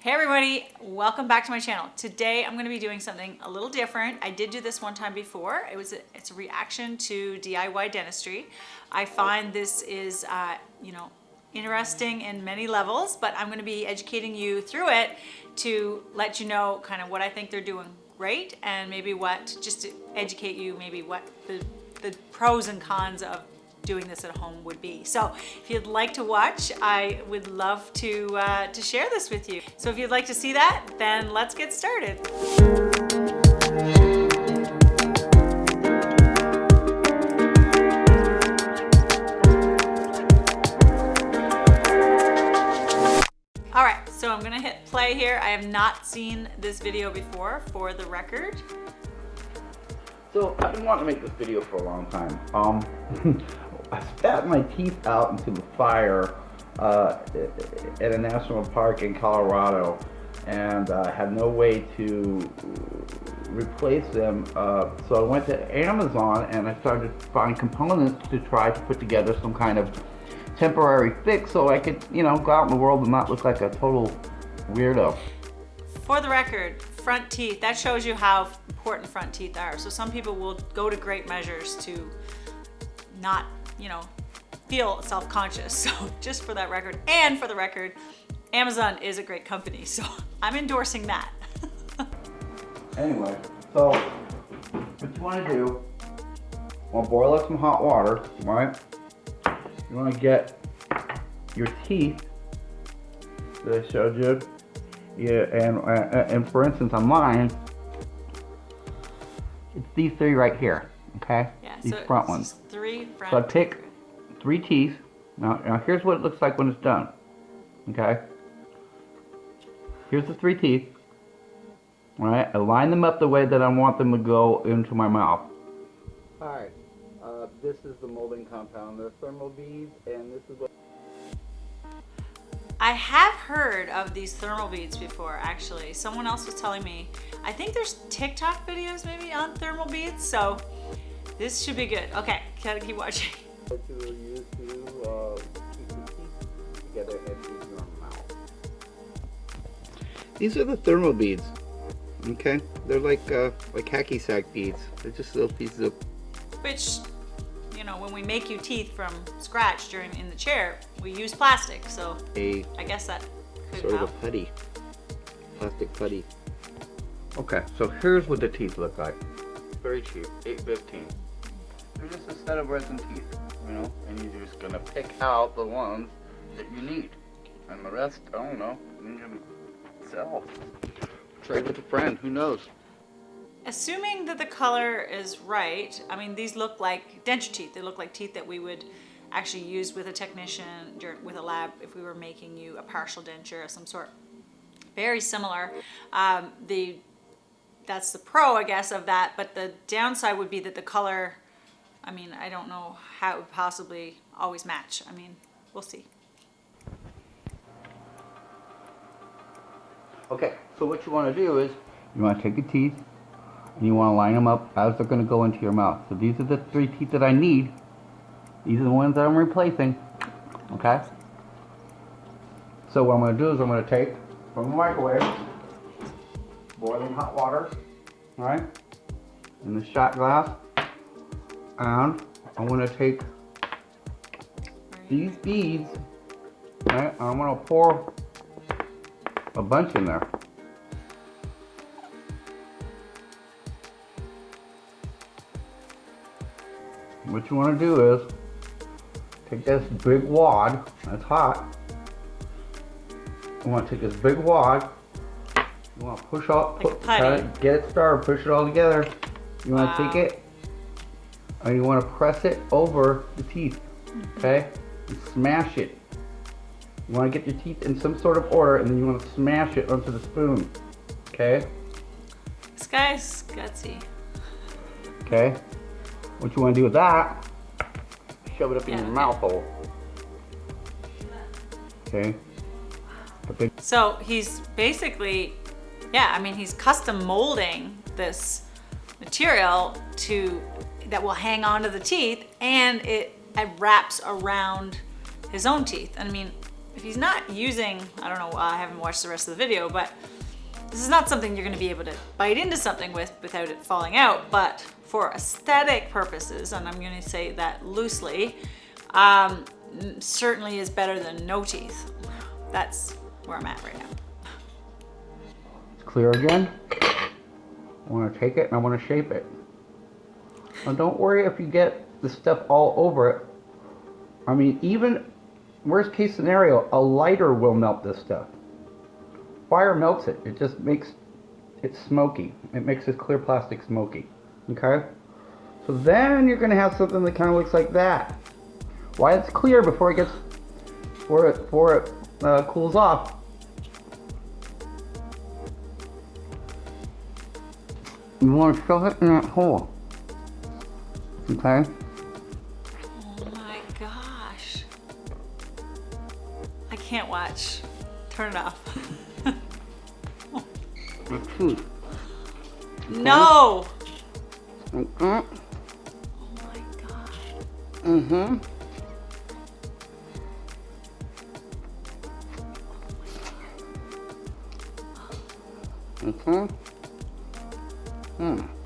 Hey everybody, welcome back to my channel. Today I'm going to be doing something a little different. I did do this one time before. It's a reaction to DIY dentistry. I find this is interesting in many levels, but I'm going to be educating you through it to let you know kind of what I think they're doing great and maybe just to educate you maybe what the pros and cons of doing this at home would be. So if you'd like to watch, I would love to share this with you. So if you'd like to see that, then let's get started. All right, so I'm gonna hit play here. I have not seen this video before, for the record. So I've been wanting to make this video for a long time. I spat my teeth out into the fire at a national park in Colorado, and had no way to replace them. So I went to Amazon and I started to find components to try to put together some kind of temporary fix so I could, go out in the world and not look like a total weirdo. For the record, front teeth, that shows you how important front teeth are. So some people will go to great measures to not, feel self-conscious. So just for that record, and for the record, Amazon is a great company, so I'm endorsing that. Anyway, so what you want to do, you want to boil up some hot water, right? You want to get your teeth that I showed you. Yeah, and for instance, on mine, it's these three right here, okay? Yeah, these so front ones. Three front. So I pick 3 teeth. Now here's what it looks like when it's done, okay? Here's the 3 teeth. All right, I line them up the way that I want them to go into my mouth. Alright, this is the molding compound. They're thermal beads, and this is what... I have heard of these thermal beads before, actually. Someone else was telling me. I think there's TikTok videos maybe on thermal beads, so this should be good. Okay, gotta keep watching. To use to keep the teeth together and in your mouth. These are the thermal beads. Okay, they're like hacky sack beads. They're just little pieces of. Which, when we make you teeth from scratch in the chair, we use plastic. So I guess that could sort help. of a putty, plastic putty. Okay, so here's what the teeth look like. Very cheap, $8.15. They're just a set of resin teeth, and you're just gonna pick out the ones that you need, and the rest, I don't know, you can sell. Trade with a friend, who knows? Assuming that the color is right, I mean, these look like denture teeth. They look like teeth that we would actually use with a technician with a lab if we were making you a partial denture of some sort. Very similar. That's the pro, I guess, of that, but the downside would be that the color, I mean, I don't know how it would possibly always match. I mean, we'll see. Okay, so what you want to do is, you want to take your teeth, and you want to line them up as they're going to go into your mouth. So these are the 3 teeth that I need. These are the ones that I'm replacing. Okay? So what I'm going to do is I'm going to take from the microwave, boiling hot water, right, in the shot glass, and I'm going to take these beads, right, and I'm going to pour a bunch in there. What you want to do is take this big wad that's hot. You want to take this big wad. You want to push out, get it started, push it all together. You want to take it and you want to press it over the teeth, okay? And smash it. You want to get your teeth in some sort of order, and then you want to smash it onto the spoon, okay? This guy's gutsy. Okay? What you want to do with that, shove it up in your mouth hole. Okay? So he's basically, he's custom molding this material that will hang onto the teeth, and it wraps around his own teeth. And I mean, if he's not using, I don't know, I haven't watched the rest of the video, but this is not something you're gonna be able to bite into something with without it falling out, but for aesthetic purposes, and I'm gonna say that loosely, certainly is better than no teeth. That's where I'm at right now. It's clear again. I want to take it and I want to shape it. Now don't worry if you get the stuff all over it. I mean, even worst case scenario, a lighter will melt this stuff. Fire melts it. It just makes it smoky. It makes this clear plastic smoky. Okay? So then you're going to have something that kind of looks like that. Why it's clear before it gets, before it cools off. You want to shove it in that hole. Okay? Oh my gosh. I can't watch. Turn it off. The tooth. No! Okay. Oh my god. Mm-hmm. Okay.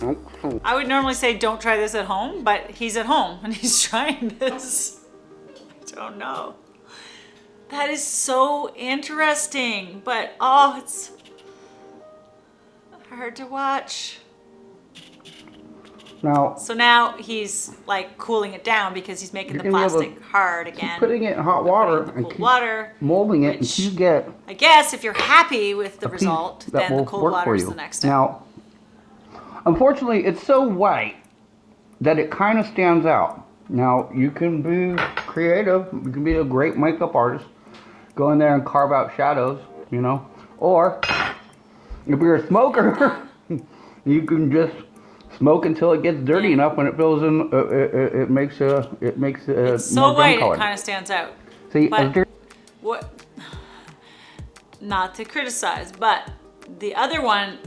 Okay. I would normally say don't try this at home, but he's at home and he's trying this. I don't know. That is so interesting, but oh, it's hard to watch. Now, So now he's like cooling it down because he's making the You're gonna be able plastic hard again. keep putting it in hot water Putting it in and the keep cold water. molding it which- until you get I guess if you're happy with the a piece result, that then the will cold work water for is you. the next step. Now, unfortunately, it's so white that it kind of stands out. Now, you can be creative. You can be a great makeup artist. Go in there and carve out shadows, you know. Or, if you're a smoker, you can just smoke until it gets dirty enough. When it fills in, it makes a It's so more white color. it kind of stands out. See, but- as dir- What? Not to criticize, but the other one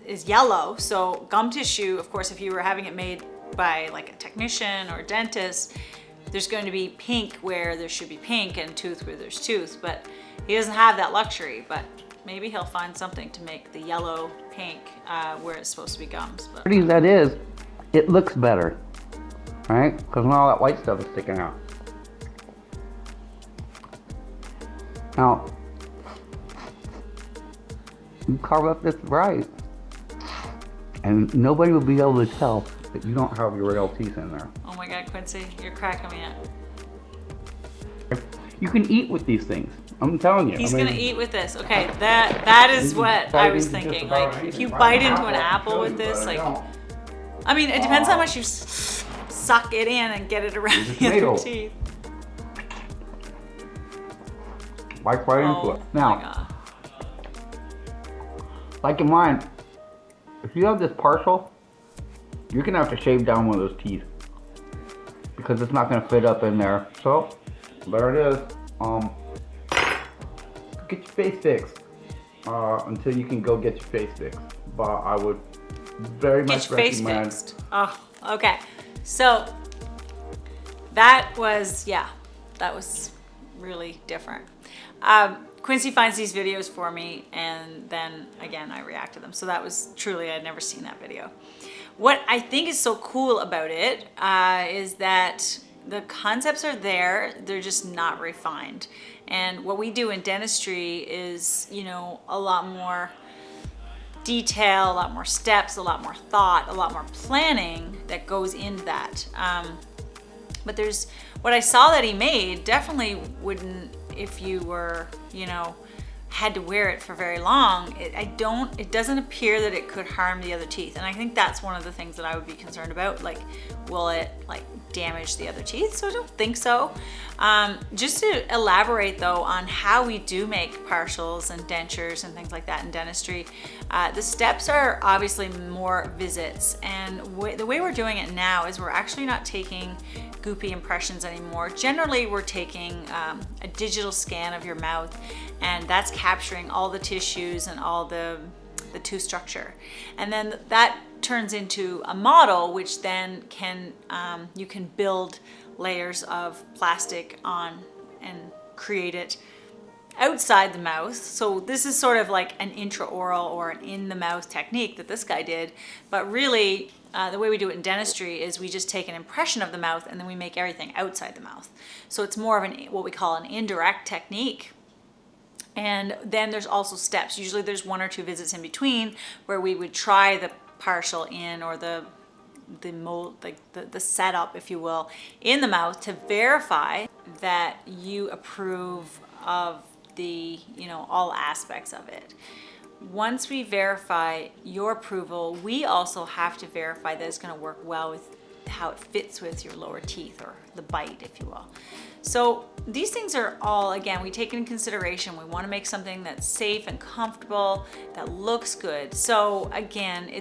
is yellow. So gum tissue, of course, if you were having it made by like a technician or a dentist, there's going to be pink where there should be pink and tooth where there's tooth. But he doesn't have that luxury. But maybe he'll find something to make the yellow pink where it's supposed to be gums. But dirty as that is, it looks better, right? Because all that white stuff is sticking out. Now, you carve up this right, and nobody will be able to tell that you don't have your real teeth in there. oh my God, Quincy, you're cracking me up. You can eat with these things. I'm telling you. He's I mean, gonna eat with this. Okay, that is you what can I was bite into thinking. just about Like, if anything. you If I bite had into an I'd apple show with you, this, but I like, don't. I mean, it depends how much you suck it in and get it around It's the other tomato. teeth. Bite right into Oh it. my Now, God. like in mine, if you have this partial, you're gonna have to shave down one of those teeth because it's not gonna fit up in there. So there it is. Get your face fixed until you can go get your face fixed. But I would very much Get your face recommend. fixed. Oh, okay. So that was, yeah, that was really different. Quincy finds these videos for me, and then again I react to them. So that was truly, I'd never seen that video. What I think is so cool about it is that the concepts are there, they're just not refined. And what we do in dentistry is, you know, a lot more detail, a lot more steps, a lot more thought, a lot more planning that goes into that. But there's, what I saw that he made definitely wouldn't, if you were, you know, had to wear it for very long, it doesn't appear that it could harm the other teeth. And I think that's one of the things that I would be concerned about. Like, will it like damage the other teeth? So I don't think so. Just to elaborate though on how we do make partials and dentures and things like that in dentistry, the steps are obviously more visits. And the way we're doing it now is we're actually not taking goopy impressions anymore. Generally, we're taking a digital scan of your mouth, and that's capturing all the tissues and all the tooth structure. And then that turns into a model, which then can, you can build layers of plastic on and create it outside the mouth. So this is sort of like an intraoral or an in the mouth technique that this guy did. But really, the way we do it in dentistry is we just take an impression of the mouth and then we make everything outside the mouth. So it's more of what we call an indirect technique. And then there's also steps. Usually there's 1 or 2 visits in between where we would try the partial in or the mold, like the setup, if you will, in the mouth to verify that you approve of the, all aspects of it. Once we verify your approval, we also have to verify that it's going to work well with how it fits with your lower teeth, or the bite, if you will. So these things are all, again, we take into consideration. We want to make something that's safe and comfortable, that looks good. So again,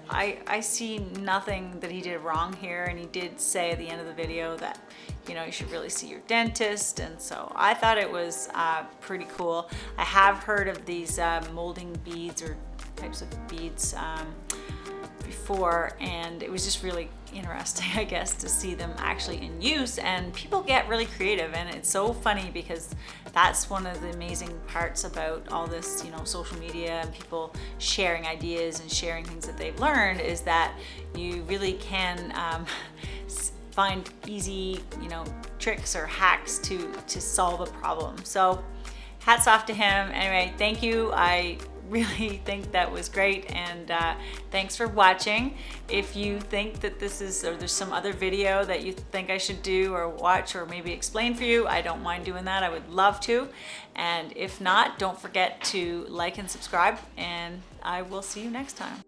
I see nothing that he did wrong here, and he did say at the end of the video that you should really see your dentist, and so I thought it was pretty cool. I have heard of these molding beads or types of beads before, and it was just really interesting, I guess, to see them actually in use. And people get really creative, and it's so funny because that's one of the amazing parts about all this, social media and people sharing ideas and sharing things that they've learned, is that you really can find easy, tricks or hacks to solve a problem. So hats off to him. Anyway, thank you. I really think that was great, and thanks for watching. If you think that this is, or there's some other video that you think I should do or watch or maybe explain for you, I don't mind doing that. I would love to. And if not, don't forget to like and subscribe, and I will see you next time.